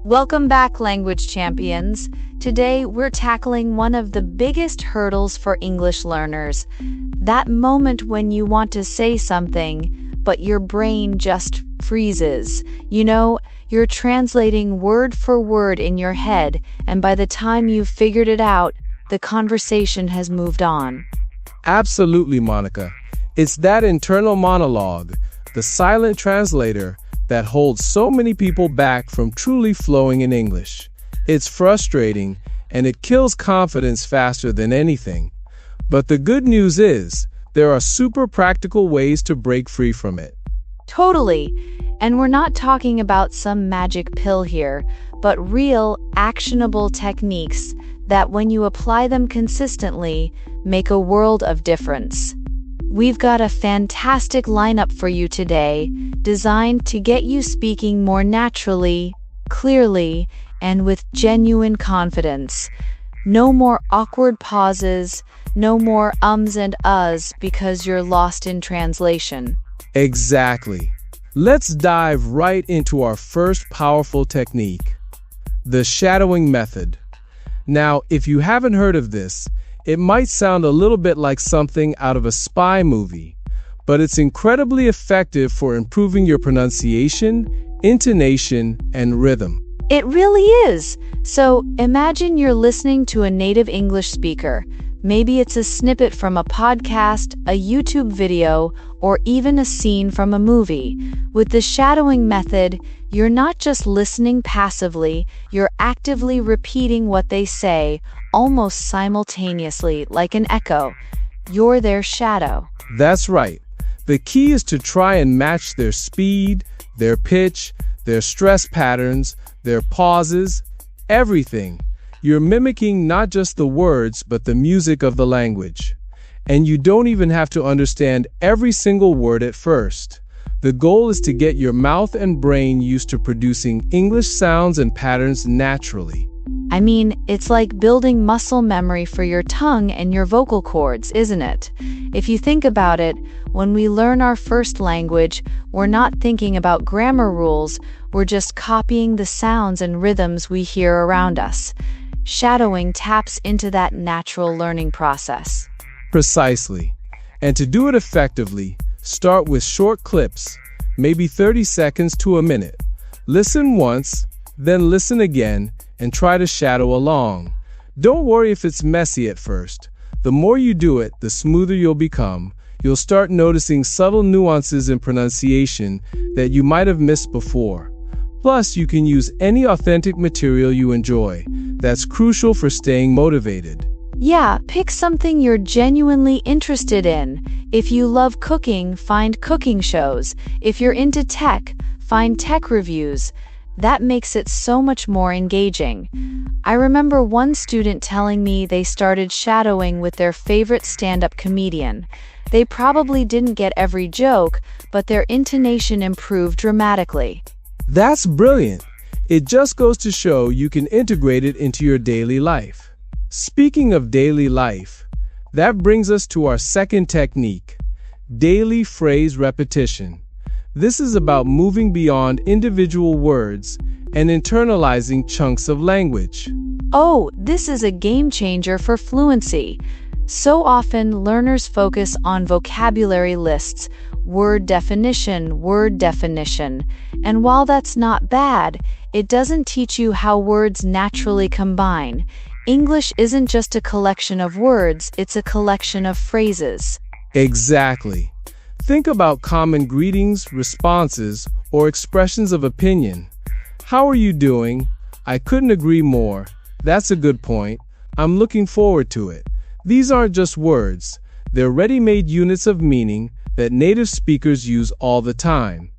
Welcome back, language champions. Today, we're tackling one of the biggest hurdles for English learners. That moment when you want to say something, but your brain just freezes. You're translating word for word in your head, and by the time you've figured it out, the conversation has moved on. Absolutely, Monica. It's that internal monologue, the silent translator, that holds so many people back from truly flowing in English. It's frustrating, and it kills confidence faster than anything. But the good news is, there are super practical ways to break free from it. Totally. And we're not talking about some magic pill here, but real, actionable techniques that, when you apply them consistently, make a world of difference. We've got a fantastic lineup for you today, designed to get you speaking more naturally, clearly, and with genuine confidence. No more awkward pauses, no more ums and uhs because you're lost in translation. Exactly. Let's dive right into our first powerful technique, the shadowing method. Now, if you haven't heard of this, it might sound a little bit like something out of a spy movie, but it's incredibly effective for improving your pronunciation, intonation, and rhythm. It really is. So imagine you're listening to a native English speaker. Maybe it's a snippet from a podcast, a YouTube video, or even a scene from a movie. With the shadowing method, you're not just listening passively, you're actively repeating what they say, almost simultaneously, like an echo. You're their shadow. That's right. The key is to try and match their speed, their pitch, their stress patterns, their pauses, everything. You're mimicking not just the words, but the music of the language. And you don't even have to understand every single word at first. The goal is to get your mouth and brain used to producing English sounds and patterns naturally. I mean, it's like building muscle memory for your tongue and your vocal cords, isn't it? If you think about it, when we learn our first language, we're not thinking about grammar rules, we're just copying the sounds and rhythms we hear around us. Shadowing taps into that natural learning process. Precisely. And to do it effectively, start with short clips, maybe 30 seconds to a minute. Listen once, then listen again, and try to shadow along. Don't worry if it's messy at first. The more you do it, the smoother you'll become. You'll start noticing subtle nuances in pronunciation that you might have missed before. Plus, you can use any authentic material you enjoy. That's crucial for staying motivated. Yeah, pick something you're genuinely interested in. If you love cooking, find cooking shows. If you're into tech, find tech reviews. That makes it so much more engaging. I remember one student telling me they started shadowing with their favorite stand-up comedian. They probably didn't get every joke, but their intonation improved dramatically. That's brilliant. It just goes to show you can integrate it into your daily life. Speaking of daily life, that brings us to our second technique, daily phrase repetition. This is about moving beyond individual words and internalizing chunks of language. Oh, this is a game changer for fluency. So often, learners focus on vocabulary lists, word definition, and while that's not bad, it doesn't teach you how words naturally combine. English isn't just a collection of words, it's a collection of phrases. Exactly. Think about common greetings, responses, or expressions of opinion. How are you doing? I couldn't agree more. That's a good point. I'm looking forward to it. These aren't just words. They're ready-made units of meaning that native speakers use all the time.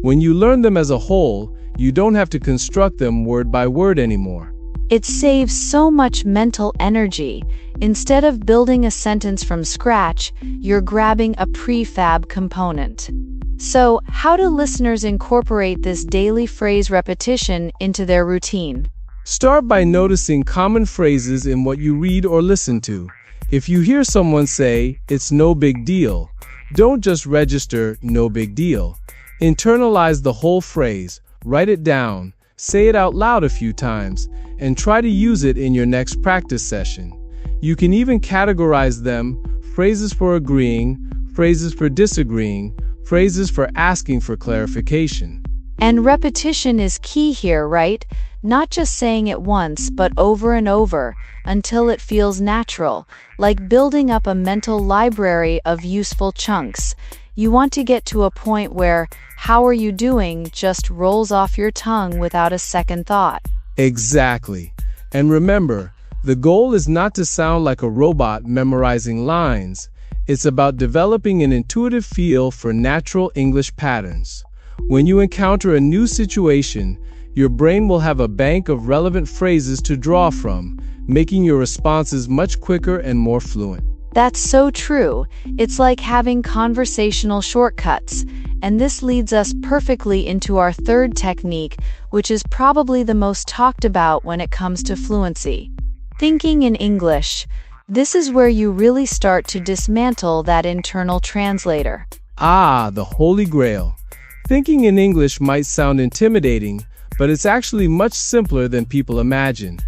When you learn them as a whole, you don't have to construct them word by word anymore. It saves so much mental energy. Instead of building a sentence from scratch, you're grabbing a prefab component. So, how do listeners incorporate this daily phrase repetition into their routine? Start by noticing common phrases in what you read or listen to. If you hear someone say, "It's no big deal," don't just register "no big deal." Internalize the whole phrase, write it down, say it out loud a few times, and try to use it in your next practice session. You can even categorize them: phrases for agreeing, phrases for disagreeing, phrases for asking for clarification. And repetition is key here, right? Not just saying it once, but over and over, until it feels natural, like building up a mental library of useful chunks. You want to get to a point where "how are you doing" just rolls off your tongue without a second thought. Exactly. And remember, the goal is not to sound like a robot memorizing lines. It's about developing an intuitive feel for natural English patterns. When you encounter a new situation, your brain will have a bank of relevant phrases to draw from, making your responses much quicker and more fluent. That's so true. It's like having conversational shortcuts. And this leads us perfectly into our third technique, which is probably the most talked about when it comes to fluency. Thinking in English. This is where you really start to dismantle that internal translator. Ah, the Holy Grail. Thinking in English might sound intimidating, but it's actually much simpler than people imagine.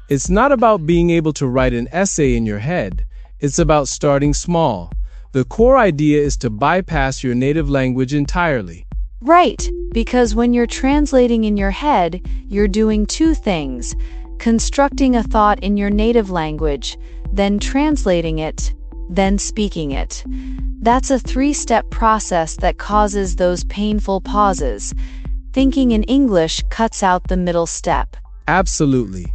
It's not about being able to write an essay in your head. It's about starting small. The core idea is to bypass your native language entirely. Right, because when you're translating in your head, you're doing two things: constructing a thought in your native language, then translating it, then speaking it. That's a three-step process that causes those painful pauses. Thinking in English cuts out the middle step. Absolutely.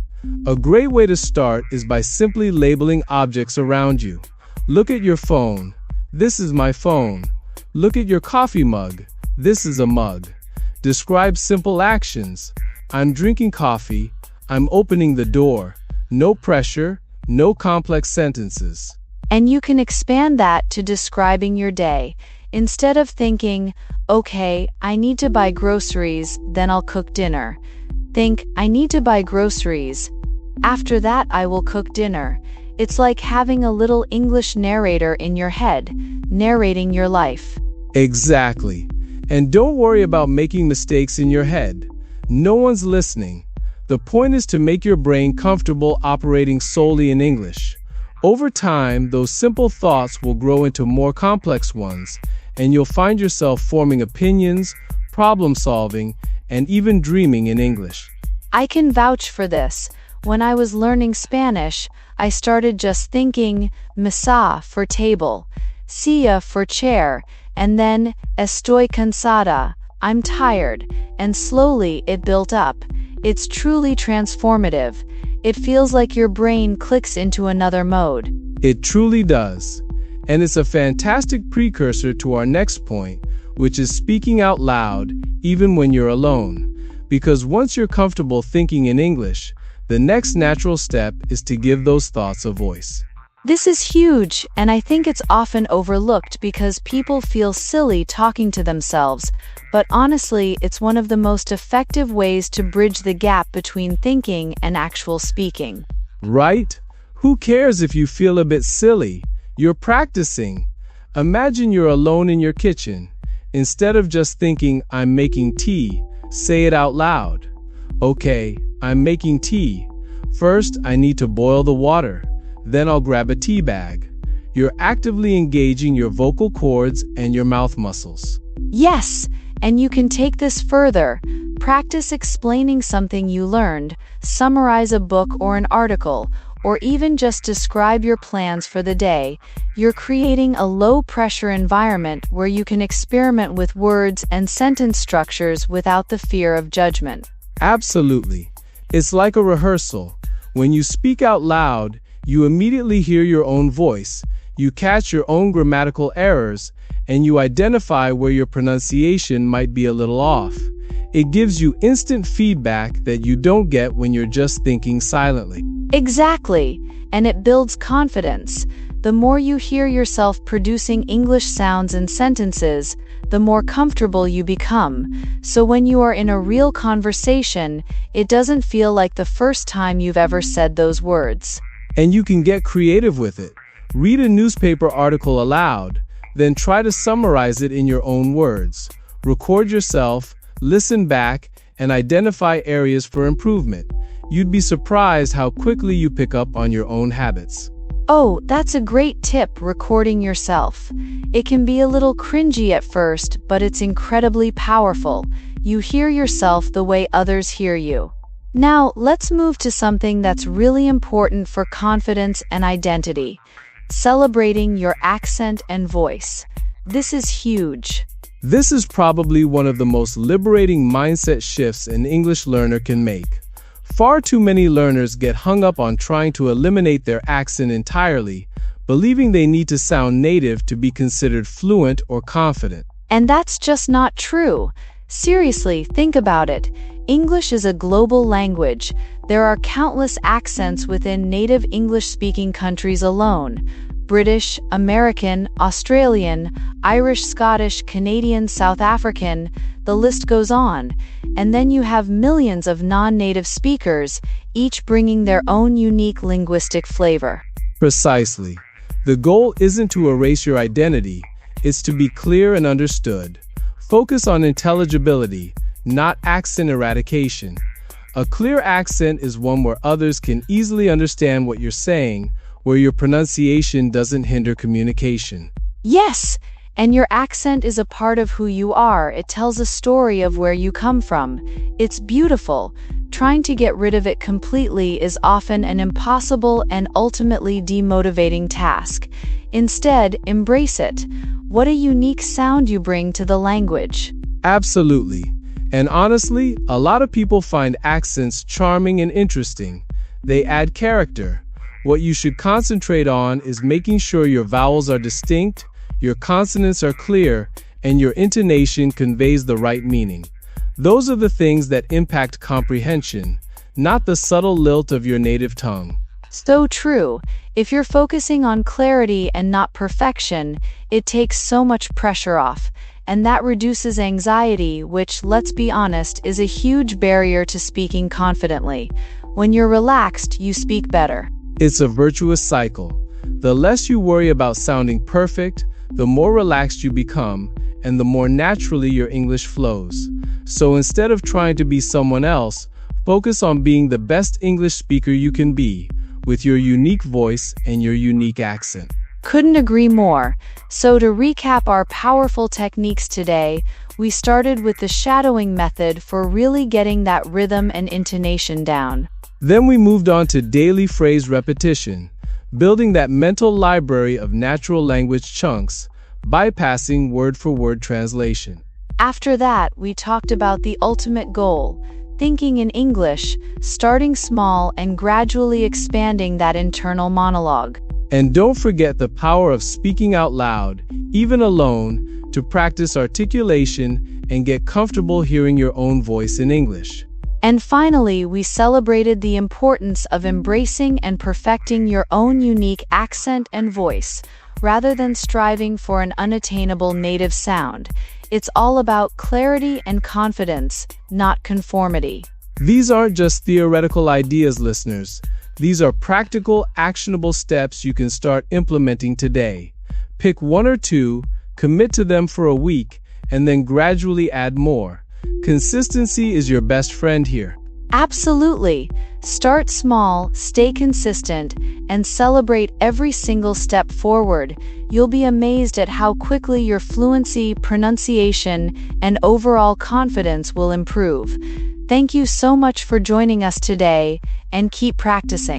A great way to start is by simply labeling objects around you. Look at your phone. This is my phone. Look at your coffee mug. This is a mug. Describe simple actions. I'm drinking coffee. I'm opening the door. No pressure, no complex sentences. And you can expand that to describing your day. Instead of thinking, "Okay, I need to buy groceries, then I'll cook dinner." Think, "I need to buy groceries. After that, I will cook dinner." It's like having a little English narrator in your head, narrating your life. Exactly. And don't worry about making mistakes in your head. No one's listening. The point is to make your brain comfortable operating solely in English. Over time, those simple thoughts will grow into more complex ones, and you'll find yourself forming opinions, problem solving, and even dreaming in English. I can vouch for this. When I was learning Spanish, I started just thinking mesa for table, silla for chair, and then estoy cansada, I'm tired, and slowly it built up. It's truly transformative. It feels like your brain clicks into another mode. It truly does. And it's a fantastic precursor to our next point, which is speaking out loud, even when you're alone. Because once you're comfortable thinking in English, the next natural step is to give those thoughts a voice. This is huge, and I think it's often overlooked because people feel silly talking to themselves. But honestly, it's one of the most effective ways to bridge the gap between thinking and actual speaking. Right? Who cares if you feel a bit silly? You're practicing. Imagine you're alone in your kitchen. Instead of just thinking, "I'm making tea," say it out loud. "Okay, I'm making tea. First, I need to boil the water. Then I'll grab a tea bag." You're actively engaging your vocal cords and your mouth muscles. Yes, and you can take this further. Practice explaining something you learned, summarize a book or an article, or even just describe your plans for the day. You're creating a low-pressure environment where you can experiment with words and sentence structures without the fear of judgment. Absolutely. It's like a rehearsal. When you speak out loud, you immediately hear your own voice, you catch your own grammatical errors, and you identify where your pronunciation might be a little off. It gives you instant feedback that you don't get when you're just thinking silently. Exactly, and it builds confidence. The more you hear yourself producing English sounds and sentences, the more comfortable you become. So when you are in a real conversation, it doesn't feel like the first time you've ever said those words. And you can get creative with it. Read a newspaper article aloud, then try to summarize it in your own words. Record yourself, listen back, and identify areas for improvement. You'd be surprised how quickly you pick up on your own habits. Oh, that's a great tip, recording yourself. It can be a little cringy at first, but it's incredibly powerful. You hear yourself the way others hear you. Now, let's move to something that's really important for confidence and identity: celebrating your accent and voice. This is huge. This is probably one of the most liberating mindset shifts an English learner can make. Far too many learners get hung up on trying to eliminate their accent entirely, believing they need to sound native to be considered fluent or confident. And that's just not true. Seriously, think about it. English is a global language. There are countless accents within native English-speaking countries alone: British, American, Australian, Irish, Scottish, Canadian, South African, the list goes on. And then you have millions of non-native speakers, each bringing their own unique linguistic flavor. Precisely. The goal isn't to erase your identity, it's to be clear and understood. Focus on intelligibility, not accent eradication. A clear accent is one where others can easily understand what you're saying, where your pronunciation doesn't hinder communication. Yes, and your accent is a part of who you are. It tells a story of where you come from. It's beautiful. Trying to get rid of it completely is often an impossible and ultimately demotivating task. Instead, embrace it. What a unique sound you bring to the language. Absolutely. And honestly, a lot of people find accents charming and interesting. They add character. What you should concentrate on is making sure your vowels are distinct, your consonants are clear, and your intonation conveys the right meaning. Those are the things that impact comprehension, not the subtle lilt of your native tongue. So true. If you're focusing on clarity and not perfection, it takes so much pressure off, and that reduces anxiety, which, let's be honest, is a huge barrier to speaking confidently. When you're relaxed, you speak better. It's a virtuous cycle. The less you worry about sounding perfect, the more relaxed you become, and the more naturally your English flows. So instead of trying to be someone else, focus on being the best English speaker you can be, with your unique voice and your unique accent. Couldn't agree more. So to recap our powerful techniques today, we started with the shadowing method for really getting that rhythm and intonation down. Then we moved on to daily phrase repetition, building that mental library of natural language chunks, bypassing word-for-word translation. After that, we talked about the ultimate goal: thinking in English, starting small and gradually expanding that internal monologue. And don't forget the power of speaking out loud, even alone, to practice articulation and get comfortable hearing your own voice in English. And finally, we celebrated the importance of embracing and perfecting your own unique accent and voice, rather than striving for an unattainable native sound. It's all about clarity and confidence, not conformity. These aren't just theoretical ideas, listeners. These are practical, actionable steps you can start implementing today. Pick one or two, commit to them for a week, and then gradually add more. Consistency is your best friend here. Absolutely. Start small, stay consistent, and celebrate every single step forward. You'll be amazed at how quickly your fluency, pronunciation, and overall confidence will improve. Thank you so much for joining us today, and keep practicing.